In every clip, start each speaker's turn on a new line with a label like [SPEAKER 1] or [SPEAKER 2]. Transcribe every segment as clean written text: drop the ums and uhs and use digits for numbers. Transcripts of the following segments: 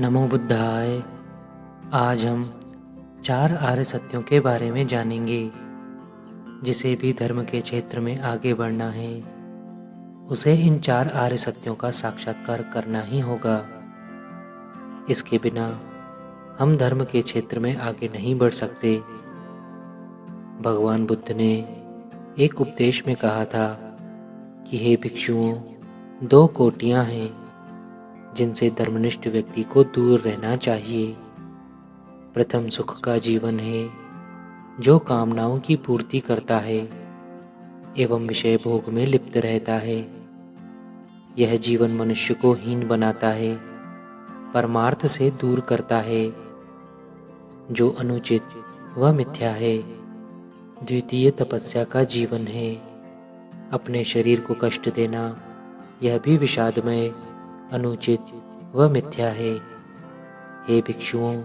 [SPEAKER 1] नमो बुद्धाय। आज हम 4 आर्य सत्यों के बारे में जानेंगे। जिसे भी धर्म के क्षेत्र में आगे बढ़ना है उसे इन 4 आर्य सत्यों का साक्षात्कार करना ही होगा। इसके बिना हम धर्म के क्षेत्र में आगे नहीं बढ़ सकते। भगवान बुद्ध ने एक उपदेश में कहा था कि हे भिक्षुओं, 2 कोटियां हैं जिनसे धर्मनिष्ठ व्यक्ति को दूर रहना चाहिए। प्रथम सुख का जीवन है जो कामनाओं की पूर्ति करता है एवं विषय भोग में लिप्त रहता है। यह जीवन मनुष्य को हीन बनाता है, परमार्थ से दूर करता है। जो अनुचित व मिथ्या है। द्वितीय तपस्या का जीवन है। अपने शरीर को कष्ट देना यह भी विषादमय, अनुचित व मिथ्या है। हे भिक्षुओं,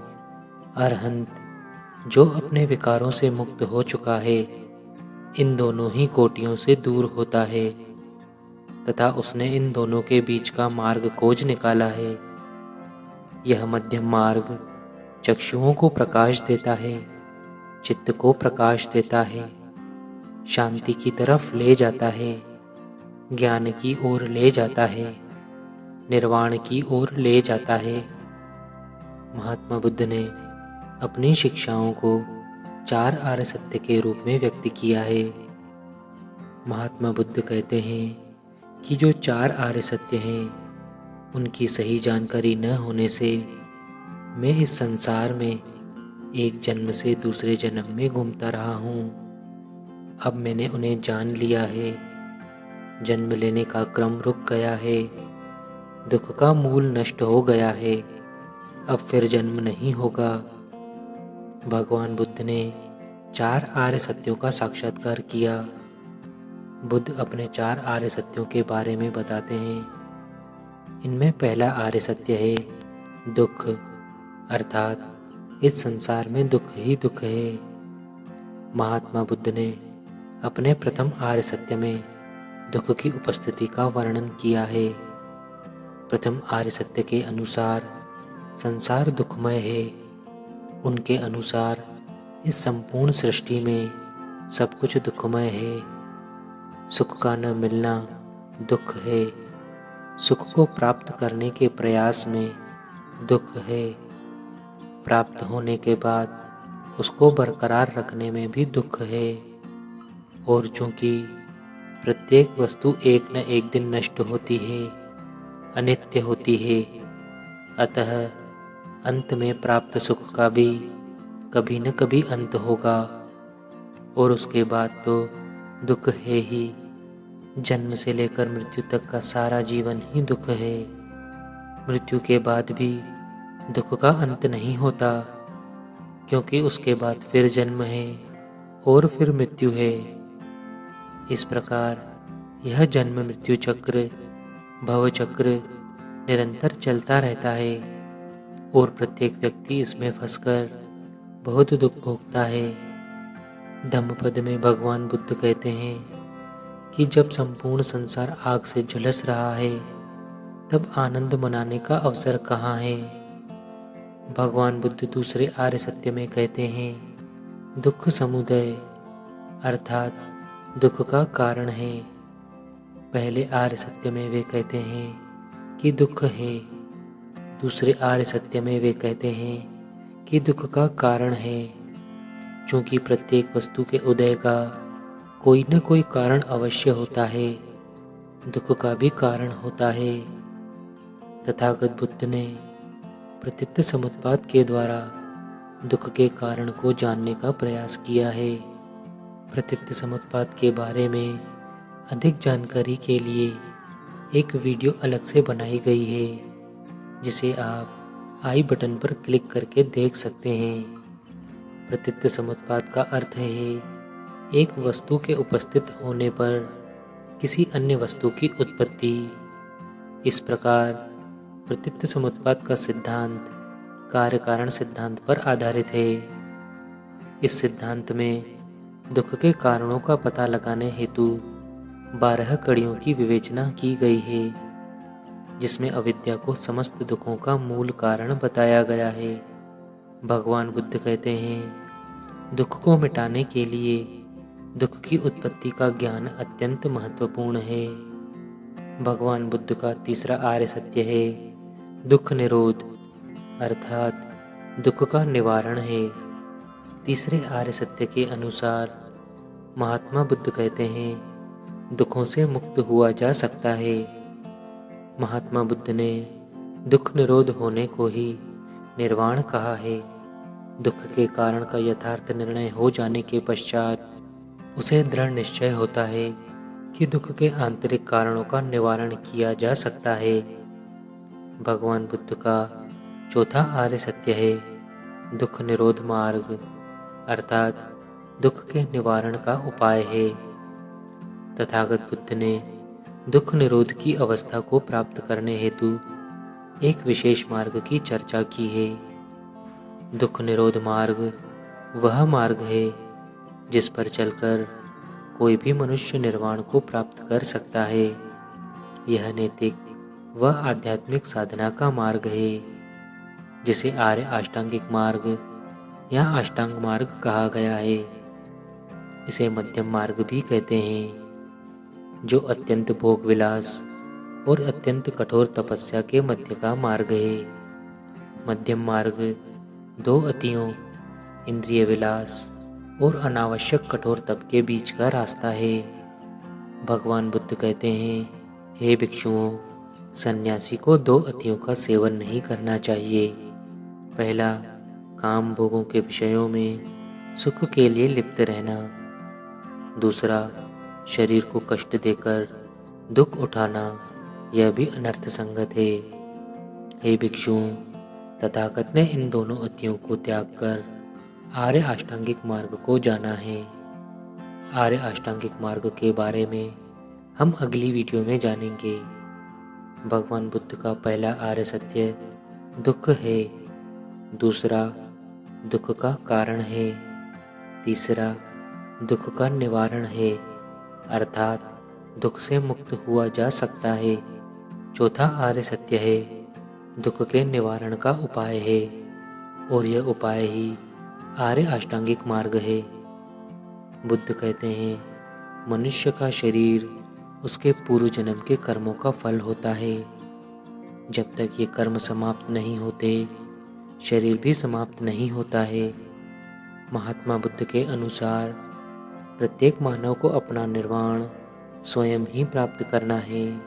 [SPEAKER 1] अरहंत जो अपने विकारों से मुक्त हो चुका है इन दोनों ही कोटियों से दूर होता है तथा उसने इन दोनों के बीच का मार्ग खोज निकाला है। यह मध्यम मार्ग चक्षुओं को प्रकाश देता है, चित्त को प्रकाश देता है, शांति की तरफ ले जाता है, ज्ञान की ओर ले जाता है, निर्वाण की ओर ले जाता है। महात्मा बुद्ध ने अपनी शिक्षाओं को 4 आर्य सत्य के रूप में व्यक्त किया है। महात्मा बुद्ध कहते हैं कि जो 4 आर्य सत्य हैं उनकी सही जानकारी न होने से मैं इस संसार में एक जन्म से दूसरे जन्म में घूमता रहा हूँ। अब मैंने उन्हें जान लिया है। जन्म लेने का क्रम रुक गया है, दुख का मूल नष्ट हो गया है, अब फिर जन्म नहीं होगा। भगवान बुद्ध ने 4 आर्य सत्यों का साक्षात्कार किया। बुद्ध अपने 4 आर्य सत्यों के बारे में बताते हैं। इनमें पहला आर्य सत्य है दुख, अर्थात इस संसार में दुख ही दुख है। महात्मा बुद्ध ने अपने प्रथम आर्य सत्य में दुख की उपस्थिति का वर्णन किया है। प्रथम आर्य सत्य के अनुसार संसार दुखमय है। उनके अनुसार इस संपूर्ण सृष्टि में सब कुछ दुखमय है। सुख का न मिलना दुख है। सुख को प्राप्त करने के प्रयास में दुख है। प्राप्त होने के बाद उसको बरकरार रखने में भी दुख है। और चूंकि प्रत्येक वस्तु एक न एक दिन नष्ट होती है, अनित्य होती है, अतः अंत में प्राप्त सुख का भी कभी न कभी अंत होगा और उसके बाद तो दुख है ही। जन्म से लेकर मृत्यु तक का सारा जीवन ही दुख है। मृत्यु के बाद भी दुख का अंत नहीं होता, क्योंकि उसके बाद फिर जन्म है और फिर मृत्यु है। इस प्रकार यह जन्म मृत्यु चक्र, भव चक्र निरंतर चलता रहता है और प्रत्येक व्यक्ति इसमें फंसकर बहुत दुख भोगता है। धम्मपद में भगवान बुद्ध कहते हैं कि जब संपूर्ण संसार आग से झुलस रहा है तब आनंद मनाने का अवसर कहाँ है। भगवान बुद्ध दूसरे आर्य सत्य में कहते हैं दुख समुदय, अर्थात दुख का कारण है। पहले आर्य सत्य में वे कहते हैं कि दुख है। दूसरे आर्य सत्य में वे कहते हैं कि दुख का कारण है। चूंकि प्रत्येक वस्तु के उदय का कोई न कोई कारण अवश्य होता है, दुख का भी कारण होता है। तथागत बुद्ध ने प्रतीत समुत्पाद के द्वारा दुख के कारण को जानने का प्रयास किया है। प्रतीत समुत्पाद के बारे में अधिक जानकारी के लिए एक वीडियो अलग से बनाई गई है, जिसे आप आई बटन पर क्लिक करके देख सकते हैं। प्रतीत समुत्पाद का अर्थ है एक वस्तु के उपस्थित होने पर किसी अन्य वस्तु की उत्पत्ति। इस प्रकार प्रतीत समुत्पाद का सिद्धांत कार्य कारण सिद्धांत पर आधारित है। इस सिद्धांत में दुख के कारणों का पता लगाने हेतु 12 कड़ियों की विवेचना की गई है। जिसमें अविद्या को समस्त दुखों का मूल कारण बताया गया है। भगवान बुद्ध कहते हैं, दुख को मिटाने के लिए दुख की उत्पत्ति का ज्ञान अत्यंत महत्वपूर्ण है। भगवान बुद्ध का तीसरा आर्य सत्य है दुख निरोध, अर्थात दुख का निवारण है। तीसरे आर्य सत्य के अनुसार महात्मा बुद्ध कहते हैं, दुखों से मुक्त हुआ जा सकता है। महात्मा बुद्ध ने दुख निरोध होने को ही निर्वाण कहा है। दुख के कारण का यथार्थ निर्णय हो जाने के पश्चात उसे दृढ़ निश्चय होता है कि दुख के आंतरिक कारणों का निवारण किया जा सकता है। भगवान बुद्ध का चौथा आर्य सत्य है दुख निरोध मार्ग, अर्थात दुख के निवारण का उपाय है। तथागत बुद्ध ने दुख निरोध की अवस्था को प्राप्त करने हेतु एक विशेष मार्ग की चर्चा की है। दुख निरोध मार्ग वह मार्ग है जिस पर चलकर कोई भी मनुष्य निर्वाण को प्राप्त कर सकता है। यह नैतिक व आध्यात्मिक साधना का मार्ग है, जिसे आर्य अष्टांगिक मार्ग या अष्टांग मार्ग कहा गया है। इसे मध्यम मार्ग भी कहते हैं, जो अत्यंत भोग विलास और अत्यंत कठोर तपस्या के मध्य का मार्ग है। मध्यम मार्ग दो अतियों, इंद्रिय विलास और अनावश्यक कठोर तप के बीच का रास्ता है। भगवान बुद्ध कहते हैं, हे भिक्षुओं, सन्यासी को दो अतियों का सेवन नहीं करना चाहिए। पहला, काम भोगों के विषयों में सुख के लिए लिप्त रहना। दूसरा, शरीर को कष्ट देकर दुख उठाना, यह भी अनर्थ संगत है। हे भिक्षुओं, तथागत ने इन दोनों अतियों को त्याग कर आर्य अष्टांगिक मार्ग को जाना है। आर्य अष्टांगिक मार्ग के बारे में हम अगली वीडियो में जानेंगे। भगवान बुद्ध का पहला आर्य सत्य दुख है, दूसरा दुख का कारण है, तीसरा दुख का निवारण है, अर्थात दुख से मुक्त हुआ जा सकता है। चौथा आर्य सत्य है दुख के निवारण का उपाय है, और यह उपाय ही आर्य अष्टांगिक मार्ग है। बुद्ध कहते हैं, मनुष्य का शरीर उसके पूर्व जन्म के कर्मों का फल होता है। जब तक ये कर्म समाप्त नहीं होते, शरीर भी समाप्त नहीं होता है। महात्मा बुद्ध के अनुसार प्रत्येक मानव को अपना निर्वाण स्वयं ही प्राप्त करना है।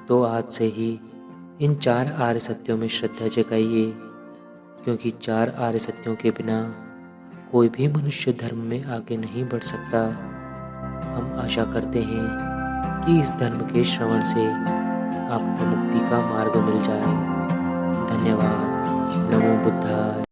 [SPEAKER 1] तो आज से ही इन चार आर्य सत्यों में श्रद्धा जगाइए, क्योंकि चार आर्य सत्यों के बिना कोई भी मनुष्य धर्म में आगे नहीं बढ़ सकता। हम आशा करते हैं कि इस धर्म के श्रवण से आपको मुक्ति का मार्ग मिल जाए। धन्यवाद। नमो बुद्धाय।